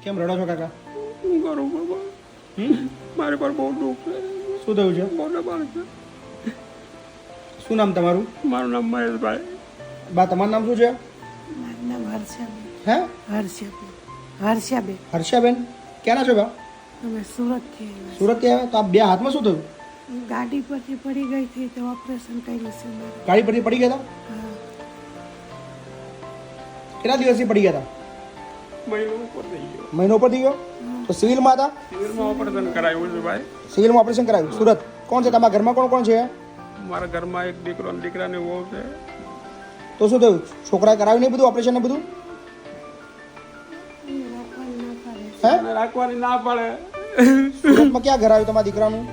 કેમ રડો છો કાકા? શું કરું બાબા? મારે પર બહુ દુઃખ છે. શું થયું છે? મોટા બાળક છે. શું નામ તમારું? મારું નામ મહેશભાઈ. બા તમારું નામ શું છે? મારું નામ હર્ષાબેન. હે? હર્ષાબેન. હર્ષાબેન ક્યાંના છો બા? અમે સુરતથી આવ્યા સુરતથી આવ્યા? તો આ બે હાથમાં શું થયું? છીએ. ગાડી પરથી પડી ગઈ હતી તો ઓપરેશન કર્યું છે મારે. ગાડી પરથી પડી ગયા હતા? હા. કેટલા દિવસથી પડી ગયા હતા? મહિનો ઉપર થઈ ગયો. મહિનો ઉપર થઈ ગયો? તો સિવિલમાં હતા? સિવિલમાં ઓપરેશન કરાવ્યું છે ભાઈ. સિવિલમાં ઓપરેશન કરાવ્યું સુરત. કોણ છે તમારા ઘરમાં? કોણ કોણ છે? મારા ઘરમાં એક દીકરો અને દીકરાની વહુ છે. તો શું થયું? છોકરાએ કરાવ્યું નહીં બધું ઓપરેશન ને બધું? રાખવાનું ના પાડે. હે? મને રાખવાની ના પડે. સુરતમાં ક્યાં ઘર આવ્યું તમારા દીકરાનું?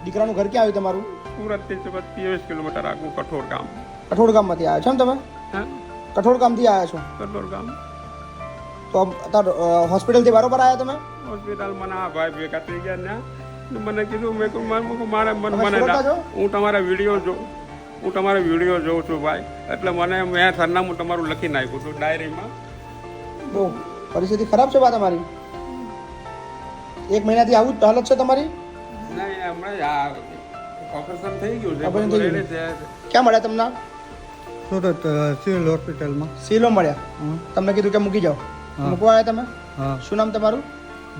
દીકરાનું ઘર ક્યાં આવ્યું તમારું? સુરતથી 23 કિલોમીટર આગું કઠોર ગામ. કઠોળ ગામમાંથી આવ્યા છો ને તમે? હા, કઠોળ ગામથી આવ્યા છો કઠોર ગામ. તો અત્યારે હોસ્પિટલથી બરોબર આવ્યા તમે? હોસ્પિટલ મને આ ભાઈ ભેગા થઈ ગયા ને મને કીધું મેં કહ્યું મારે તમે મને સુરતના છો? હું તમારા વિડીયો જોઉં છું ભાઈ. એટલે મને મેં સરનામું તમારું લખી નાખ્યું હતું ડાયરીમાં. બહુ પરિસ્થિતિ ખરાબ છે બા તમારી. 1 મહિનાથી આવું જ હાલત છે તમારી? નહીં હમણાં આ ઓપરેશન થઈ ગયું છે. ઓપરેશન થઈ ગયું. રેડી છે. ક્યાં મળ્યા તમને? સુરત સિવિલ હોસ્પિટલમાં. સિલો મળ્યા. તમને કીધું કે મૂકી જાઓ. હા. મૂકવા આવ્યા તમે? હા, શું નામ તમારું?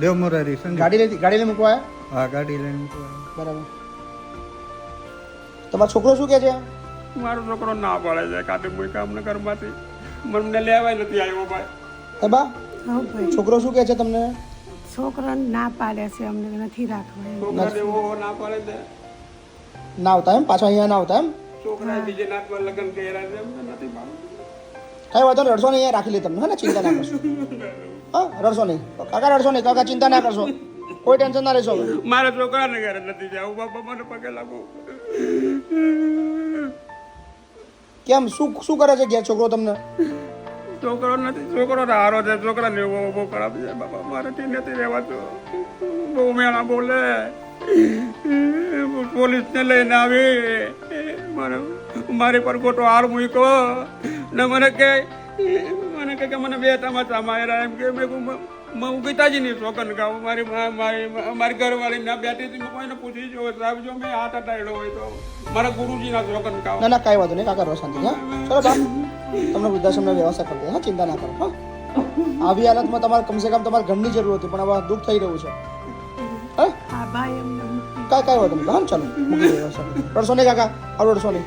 દેવ મોરારી સંજય. ગાડી લઈને મૂકવા આવ્યા? હા, ગાડી લઈને મૂકવા. બરાબર. તમારો છોકરો શું કહે છે? મારો છોકરો ના પાડે છે કાઢી મૂક્યા અમને ઘરમાંથી. મને લેવાય નથી આવ્યો ભાઈ. હે બા? હા ભાઈ. છોકરો શું કહે છે તમને? છોકરાને ના પાડે છે અમને નથી રાખવા. છોકરાને એવો ના પાડે છે. ના આવતા એમ? પાછા અહીંયા ના આવતા એમ? છોકરા બીજે નાતમાં લગ્ન કર્યા છે એમને નથી પાડતું. કઈ વાંધો નહીં, રડશો નહીં, અહીંયા રાખી લે તમને. હે ને? ચિંતા ના કરશો. હા, રડશો નહીં કાકા, રડશો નહીં કાકા, ચિંતા ના કરશો, કોઈ ટેન્શન ના રહેશો. મારા છોકરાને ઘરે નથી જવું. બાપા મને પગે લાગુ. કેમ? શું કરે છે ઘેર છોકરો તમને? છોકરો નથી. છોકરો હારો છે. છોકરાને એવો બહુ ખરાબ છે બાપા. મારાથી નથી રહેવાતું. બહુ મેળા બોલે. પોલીસને લઈને આવી મારી પર ખોટો હાર મૂક્યો ને મને કે મને 2 તમાચા માર્યા. એમ કે હું પિતાજીની શોકન ગાઉં. મારી ઘરવાળી ના બેઠી હતી. મેં કોઈને પૂછી જો સાહેબ જો મેં હાથ અટાડ્યો હોય તો મારા ગુરુજીના શોકન ગાઉં. ના ના, કાંઈ વાંધો નહીં કાકા, રહો શાંતિ. હા ચલો બા, તમને વૃદ્ધાશ્રમની વ્યવસ્થા કરી દે. હા, ચિંતા ના કરો. હા, આવી હાલતમાં તમારે કમસે કમ તમારા ઘરની જરૂર હતી, પણ હવે દુઃખ થઈ રહ્યું છે. હા, આ ભાઈ અમને કાંઈ વાંધો નહીં. હા, ચાલો મૂકી દે વ્યવસ્થા. રડશો નહીં કાકા, રડશો નહીં.